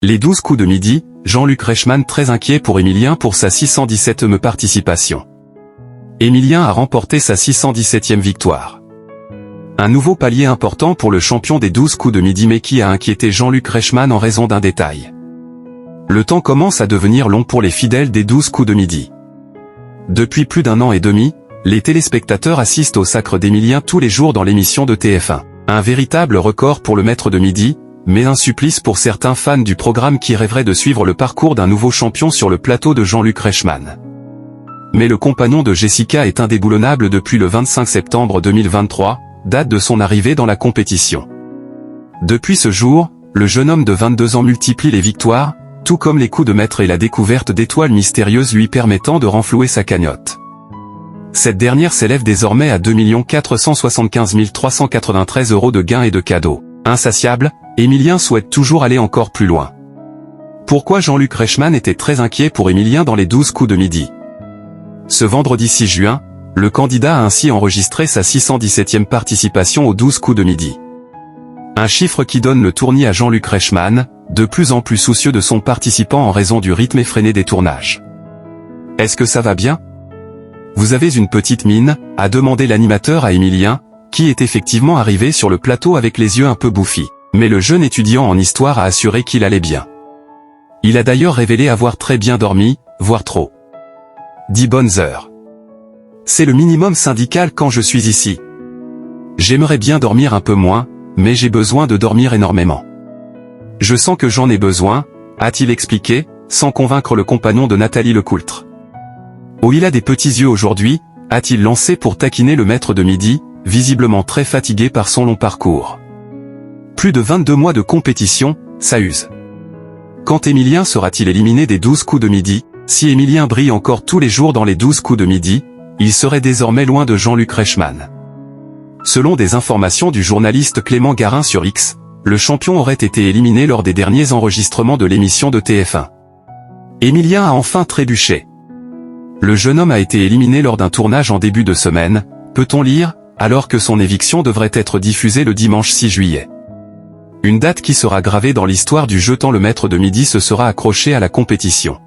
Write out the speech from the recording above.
Les 12 coups de midi, Jean-Luc Reichmann très inquiet pour Emilien pour sa 617e participation. Emilien a remporté sa 617e victoire. Un nouveau palier important pour le champion des 12 coups de midi mais qui a inquiété Jean-Luc Reichmann en raison d'un détail. Le temps commence à devenir long pour les fidèles des 12 coups de midi. Depuis plus d'un an et demi, les téléspectateurs assistent au sacre d'Emilien tous les jours dans l'émission de TF1. Un véritable record pour le maître de midi, mais un supplice pour certains fans du programme qui rêveraient de suivre le parcours d'un nouveau champion sur le plateau de Jean-Luc Reichmann. Mais le compagnon de Jessica est indéboulonnable depuis le 25 septembre 2023, date de son arrivée dans la compétition. Depuis ce jour, le jeune homme de 22 ans multiplie les victoires, tout comme les coups de maître et la découverte d'étoiles mystérieuses lui permettant de renflouer sa cagnotte. Cette dernière s'élève désormais à 2 475 393 € de gains et de cadeaux. Insatiable, Emilien souhaite toujours aller encore plus loin. Pourquoi Jean-Luc Reichmann était très inquiet pour Emilien dans les 12 coups de midi? Ce vendredi 6 juin, le candidat a ainsi enregistré sa 617e participation aux 12 coups de midi. Un chiffre qui donne le tournis à Jean-Luc Reichmann, de plus en plus soucieux de son participant en raison du rythme effréné des tournages. Est-ce que ça va bien? Vous avez une petite mine, a demandé l'animateur à Emilien, qui est effectivement arrivé sur le plateau avec les yeux un peu bouffis. Mais le jeune étudiant en histoire a assuré qu'il allait bien. Il a d'ailleurs révélé avoir très bien dormi, voire trop. 10 bonnes heures. C'est le minimum syndical quand je suis ici. J'aimerais bien dormir un peu moins, mais j'ai besoin de dormir énormément. Je sens que j'en ai besoin, a-t-il expliqué, sans convaincre le compagnon de Nathalie Lecoultre. Oh, il a des petits yeux aujourd'hui, a-t-il lancé pour taquiner le maître de midi, visiblement très fatigué par son long parcours. Plus de 22 mois de compétition, ça use. Quand Emilien sera-t-il éliminé des 12 coups de midi? Si Emilien brille encore tous les jours dans les 12 coups de midi, il serait désormais loin de Jean-Luc Reichmann. Selon des informations du journaliste Clément Garin sur X, le champion aurait été éliminé lors des derniers enregistrements de l'émission de TF1. Emilien a enfin trébuché. Le jeune homme a été éliminé lors d'un tournage en début de semaine, peut-on lire, alors que son éviction devrait être diffusée le dimanche 6 juillet. Une date qui sera gravée dans l'histoire du jeu tant le maître de midi se sera accroché à la compétition.